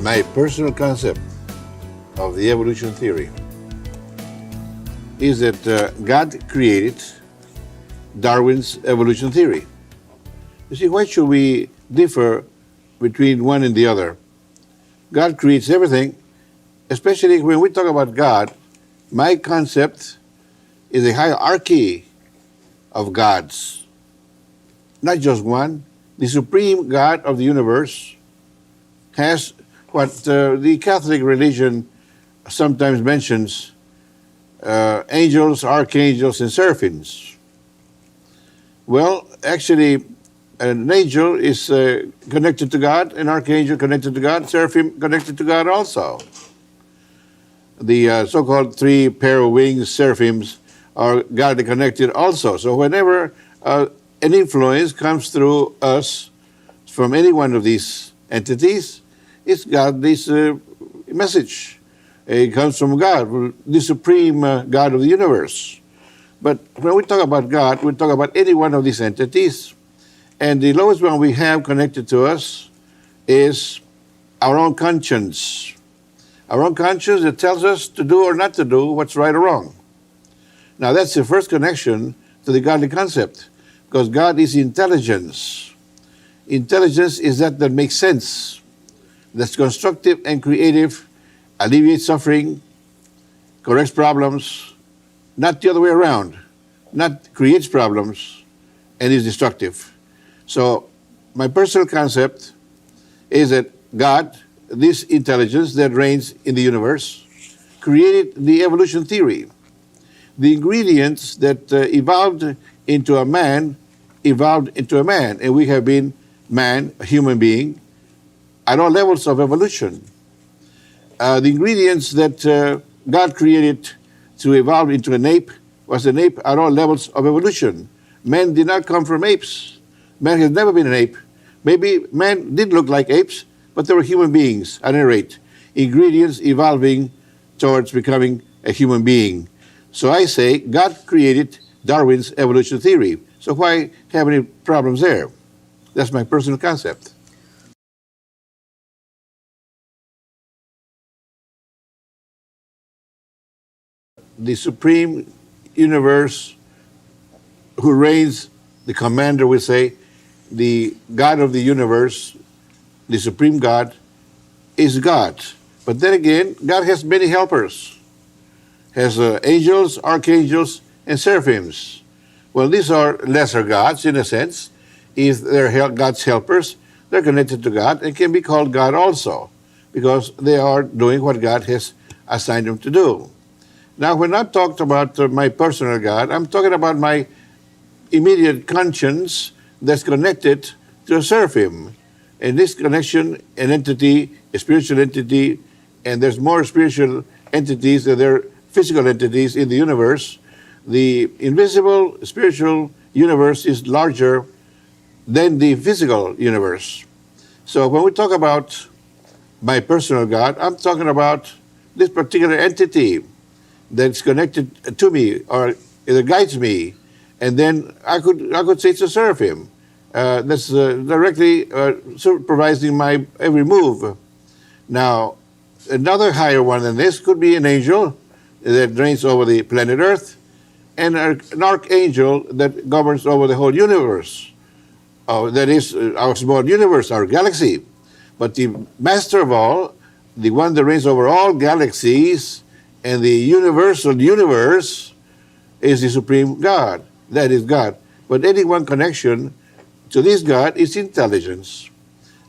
My personal concept of the evolution theory is that God created Darwin's evolution theory. You see, why should we differ between one and the other? God creates everything, especially when we talk about God. My concept is a hierarchy of gods, not just one. The supreme God of the universe has what the Catholic religion sometimes mentions angels, archangels, and seraphims. Well, actually, an angel is connected to God, an archangel connected to God, seraphim connected to God also. The so-called three pair of wings, seraphims, are God connected also. So whenever an influence comes through us from any one of these entities, it's got this message. It comes from God, the supreme God of the universe. But when we talk about God, we talk about any one of these entities. And the lowest one we have connected to us is our own conscience. Our own conscience that tells us to do or not to do what's right or wrong. Now that's the first connection to the godly concept, because God is intelligence. Intelligence is that makes sense, that's constructive and creative, alleviates suffering, corrects problems, not the other way around, not creates problems and is destructive. So my personal concept is that God, this intelligence that reigns in the universe, created the evolution theory. The ingredients that evolved into a man, and we have been man, a human being, at all levels of evolution. The ingredients that God created to evolve into an ape was an ape at all levels of evolution. Man did not come from apes. Man has never been an ape. Maybe man did look like apes, but they were human beings at any rate. Ingredients evolving towards becoming a human being. So I say God created Darwin's evolution theory. So why have any problems there? That's my personal concept. The supreme universe who reigns, the commander, we say, the God of the universe, the supreme God, is God. But then again, God has many helpers. Has angels, archangels, and seraphims. Well, these are lesser gods in a sense. If they're God's helpers, they're connected to God and can be called God also, because they are doing what God has assigned them to do. Now, when I talked about my personal God, I'm talking about my immediate conscience that's connected to a seraphim. And this connection, an entity, a spiritual entity, and there's more spiritual entities than there are physical entities in the universe. The invisible spiritual universe is larger than the physical universe. So when we talk about my personal God, I'm talking about this particular entity that's connected to me or that guides me. And then I could say it's a seraphim that's directly supervising my every move. Now, another higher one than this could be an angel that reigns over the planet Earth, and an archangel that governs over the whole universe. That is our small universe, our galaxy. But the master of all, the one that reigns over all galaxies and the universal universe, is the supreme God. That is God. But any one connection to this God is intelligence.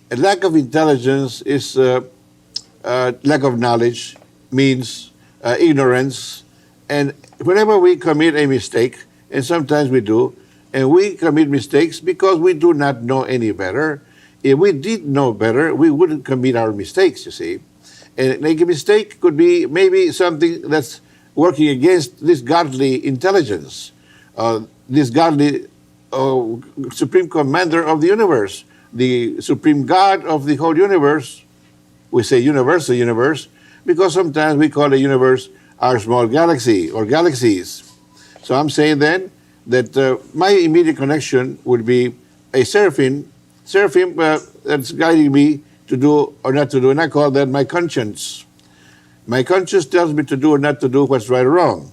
A lack of intelligence is lack of knowledge, means ignorance. And whenever we commit a mistake, and sometimes we do, and we commit mistakes because we do not know any better. If we did know better, we wouldn't commit our mistakes, you see. And a mistake could be maybe something that's working against this godly intelligence, this godly supreme commander of the universe, the supreme God of the whole universe. We say universal universe because sometimes we call the universe our small galaxy or galaxies. So I'm saying then that my immediate connection would be a seraphim that's guiding me to do or not to do, and I call that my conscience. My conscience tells me to do or not to do what's right or wrong.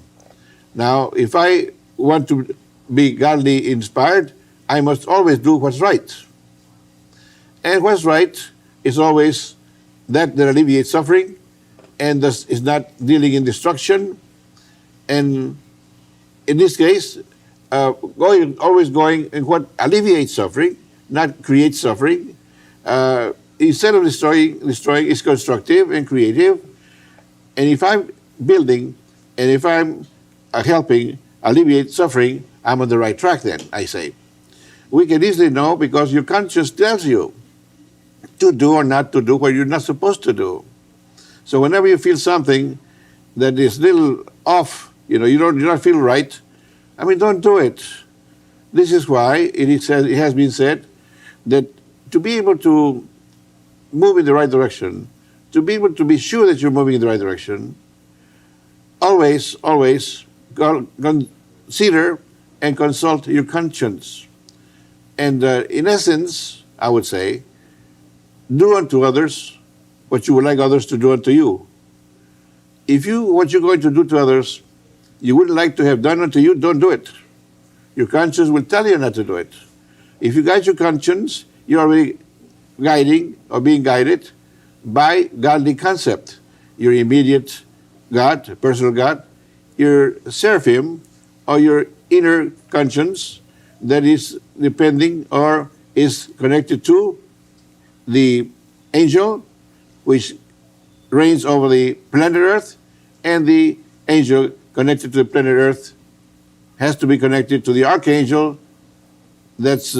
Now, if I want to be godly inspired, I must always do what's right. And what's right is always that alleviates suffering and thus is not dealing in destruction. And in this case, always going in what alleviates suffering, not creates suffering. Instead of destroying is constructive and creative. And if I'm building and if I'm helping alleviate suffering, I'm on the right track then, I say. We can easily know because your conscience tells you to do or not to do what you're not supposed to do. So whenever you feel something that is a little off, you do not feel right, don't do it. This is why it has been said that to be able to move in the right direction, to be able to be sure that you're moving in the right direction, always consider and consult your conscience. And in essence, I would say, do unto others what you would like others to do unto you. If what you're going to do to others, you wouldn't like to have done unto you, don't do it. Your conscience will tell you not to do it. If you guide your conscience, you're already guiding or being guided by godly concept. Your immediate God, personal God, your seraphim, or your inner conscience that is depending or is connected to the angel which reigns over the planet Earth, and the angel connected to the planet Earth has to be connected to the archangel that's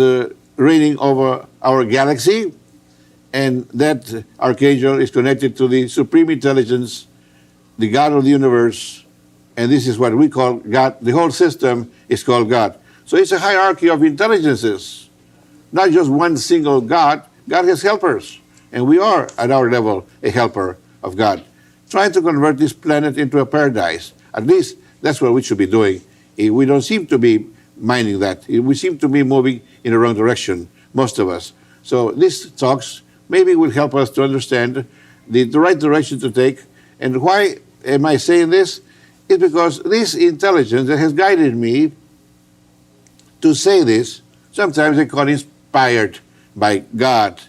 reigning over our galaxy, and that archangel is connected to the supreme intelligence, the God of the universe, and this is what we call God. The whole system is called God. So it's a hierarchy of intelligences, not just one single God. God has helpers, and we are, at our level, a helper of God, trying to convert this planet into a paradise. At least that's what we should be doing. We don't seem to be minding that. We seem to be moving in the wrong direction, most of us. So these talks maybe will help us to understand the right direction to take. And why am I saying this? It's because this intelligence that has guided me to say this, sometimes they call it inspired by God.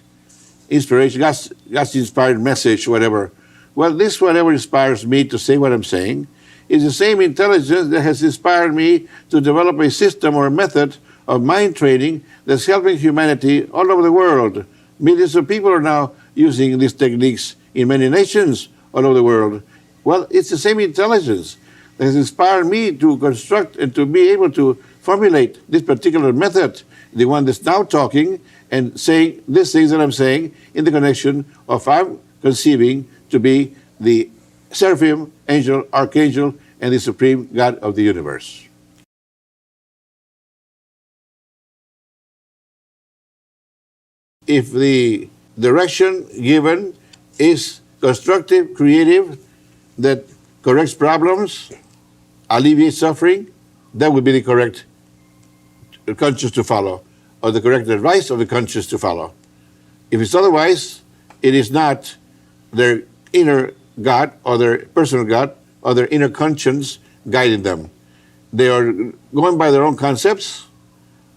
Inspiration, God's inspired message, whatever. Well, this whatever inspires me to say what I'm saying is the same intelligence that has inspired me to develop a system or a method of mind training that's helping humanity all over the world. Millions of people are now using these techniques in many nations all over the world. Well, it's the same intelligence that has inspired me to construct and to be able to formulate this particular method, the one that's now talking and saying these things that I'm saying in the connection of I'm conceiving to be the seraphim, angel, archangel, and the supreme God of the universe. If the direction given is constructive, creative, that corrects problems, alleviates suffering, that would be the correct conscience to follow, or the correct advice of the conscience to follow. If it's otherwise, it is not their inner God or their personal God or their inner conscience guiding them. They are going by their own concepts,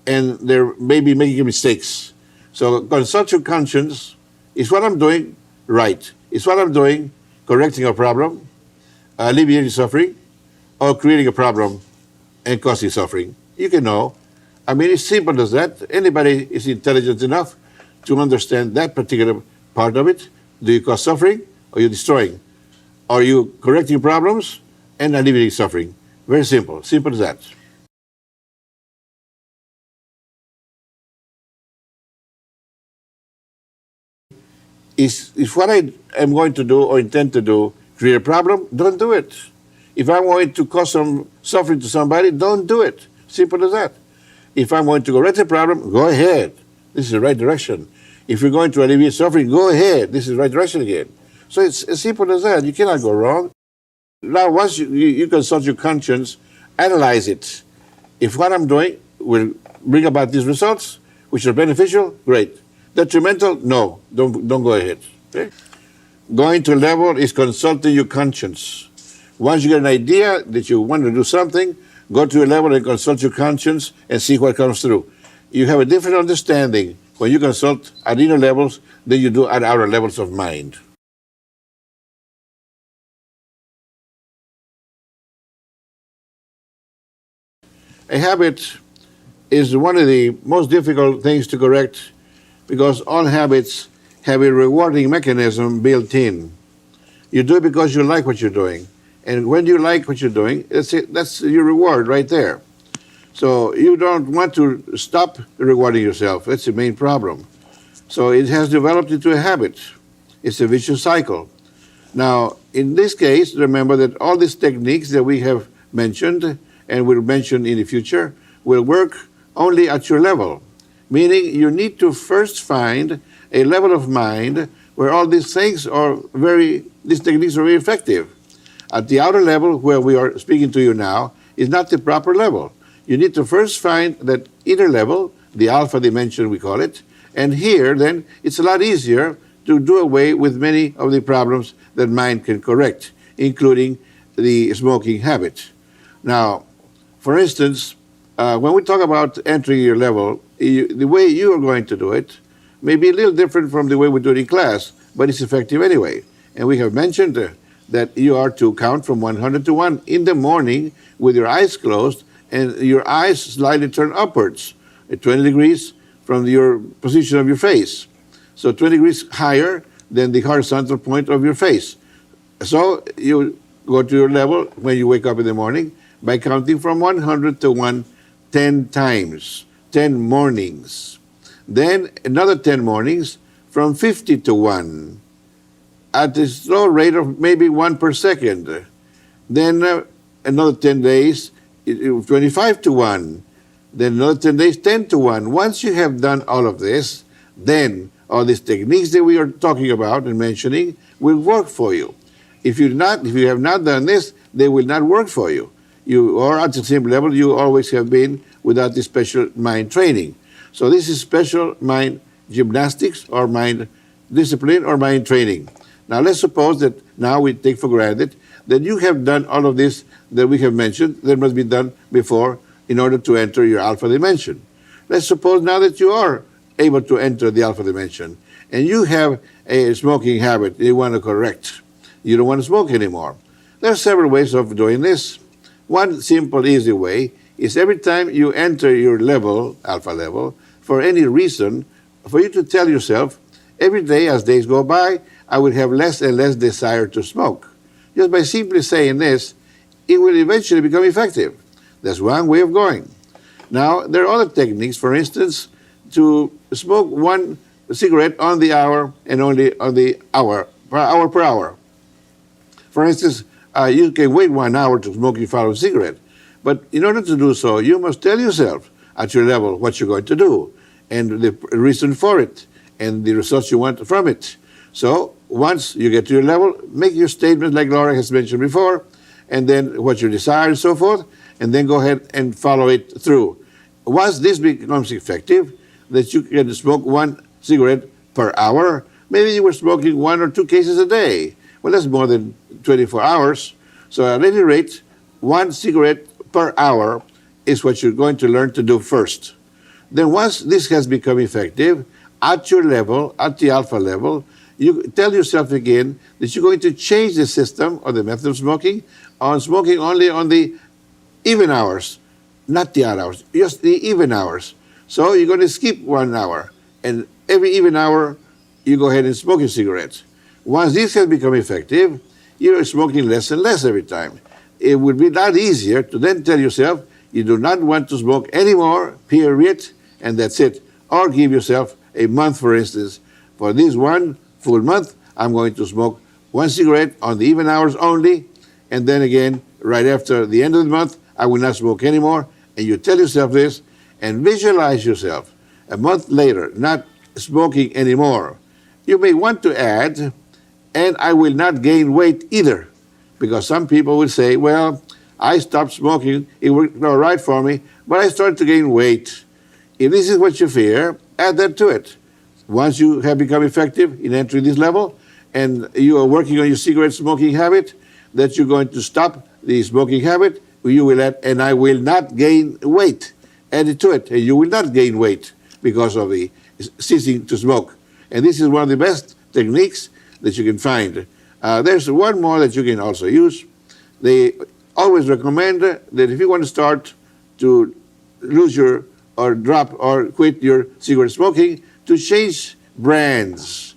and they're maybe making mistakes. So consult your conscience. Is what I'm doing right? Is what I'm doing correcting a problem, alleviating suffering, or creating a problem and causing suffering? You can know. It's simple as that. Anybody is intelligent enough to understand that particular part of it. Do you cause suffering, or are you destroying? Are you correcting problems and alleviating suffering? Very simple. Simple as that. Is what I am going to do or intend to do create a problem? Don't do it. If I'm going to cause some suffering to somebody, don't do it. Simple as that. If I'm going to correct a problem, go ahead. This is the right direction. If you're going to alleviate suffering, go ahead. This is the right direction again. So it's as simple as that. You cannot go wrong. Now, once you consult your conscience, analyze it. If what I'm doing will bring about these results, which are beneficial, great. Detrimental? No, don't go ahead. Okay? Going to a level is consulting your conscience. Once you get an idea that you want to do something, go to a level and consult your conscience and see what comes through. You have a different understanding when you consult at inner levels than you do at outer levels of mind. A habit is one of the most difficult things to correct because all habits have a rewarding mechanism built in. You do it because you like what you're doing. And when you like what you're doing, that's your reward right there. So you don't want to stop rewarding yourself. That's the main problem. So it has developed into a habit. It's a vicious cycle. Now, in this case, remember that all these techniques that we have mentioned and will mention in the future will work only at your level, meaning you need to first find a level of mind where all these things these techniques are very effective. At the outer level, where we are speaking to you now, is not the proper level. You need to first find that inner level, the alpha dimension we call it, and here then it's a lot easier to do away with many of the problems that mind can correct, including the smoking habit. Now, for instance, when we talk about entering your level, the way you are going to do it may be a little different from the way we do it in class, but it's effective anyway. And we have mentioned that you are to count from 100 to 1 in the morning with your eyes closed and your eyes slightly turned upwards at 20 degrees from your position of your face. So 20 degrees higher than the horizontal point of your face. So you go to your level when you wake up in the morning by counting from 100 to 1 10 times, 10 mornings. Then another 10 mornings from 50 to 1 at a slow rate of maybe 1 per second. Then another 10 days, 25 to 1. Then another 10 days, 10 to 1. Once you have done all of this, then all these techniques that we are talking about and mentioning will work for you. If you have not done this, they will not work for you. You are at the same level you always have been without the special mind training. So this is special mind gymnastics or mind discipline or mind training. Now let's suppose that now we take for granted that you have done all of this that we have mentioned that must be done before in order to enter your alpha dimension. Let's suppose now that you are able to enter the alpha dimension and you have a smoking habit you want to correct. You don't want to smoke anymore. There are several ways of doing this. One simple, easy way is every time you enter your level, alpha level, for any reason, for you to tell yourself, every day as days go by, I will have less and less desire to smoke. Just by simply saying this, it will eventually become effective. That's one way of going. Now, there are other techniques, for instance, to smoke one cigarette on the hour and only on the hour per hour. For instance, you can wait 1 hour to smoke your follow cigarette. But in order to do so, you must tell yourself at your level what you're going to do and the reason for it and the results you want from it. So once you get to your level, make your statement like Laura has mentioned before, and then what you desire and so forth, and then go ahead and follow it through. Once this becomes effective, that you can smoke one cigarette per hour, maybe you were smoking 1 or 2 cases a day. Well, that's more than 24 hours. So at any rate, 1 cigarette per hour is what you're going to learn to do first. Then once this has become effective, at your level, at the alpha level, you tell yourself again that you're going to change the system or the method of smoking on smoking only on the even hours, not the odd hours, just the even hours. So you're going to skip 1 hour, and every even hour you go ahead and smoke your cigarettes. Once this has become effective, you're smoking less and less every time. It would be a lot easier to then tell yourself you do not want to smoke anymore, period, and that's it. Or give yourself a month, for instance. For this 1 full month, I'm going to smoke 1 cigarette on the even hours only, and then again, right after the end of the month, I will not smoke anymore. And you tell yourself this, and visualize yourself a month later not smoking anymore. You may want to add, and I will not gain weight either, because some people will say, well, I stopped smoking, it worked all right for me, but I started to gain weight. If this is what you fear, add that to it. Once you have become effective in entering this level and you are working on your cigarette smoking habit, that you're going to stop the smoking habit, you will add, and I will not gain weight. Add it to it, and you will not gain weight because of the ceasing to smoke. And this is one of the best techniques that you can find. There's one more that you can also use. They always recommend that if you want to start to lose your, or drop, or quit your cigarette smoking, to change brands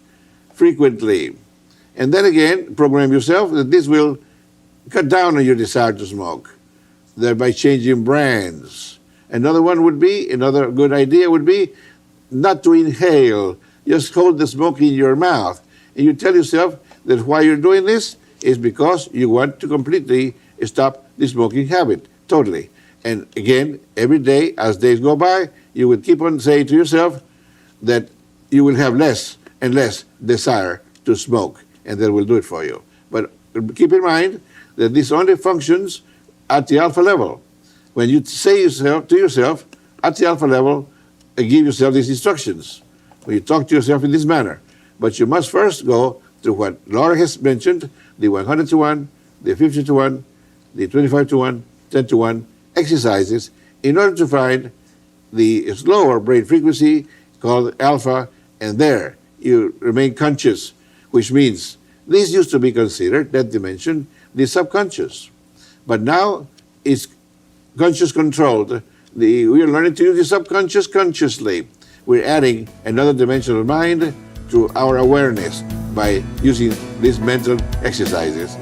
frequently. And then again, program yourself that this will cut down on your desire to smoke, thereby changing brands. Another good idea would be not to inhale. Just hold the smoke in your mouth. And you tell yourself that why you're doing this is because you want to completely stop the smoking habit, totally. And again, every day, as days go by, you will keep on saying to yourself that you will have less and less desire to smoke, and that will do it for you. But keep in mind that this only functions at the alpha level. When you say to yourself at the alpha level, give yourself these instructions. When you talk to yourself in this manner. But you must first go to what Laura has mentioned, the 100 to 1, the 50 to 1, the 25 to 1, 10 to 1 exercises in order to find the slower brain frequency called alpha, and there you remain conscious, which means this used to be considered, that dimension, the subconscious. But now it's conscious controlled. We are learning to use the subconscious consciously. We're adding another dimension of mind to our awareness by using these mental exercises.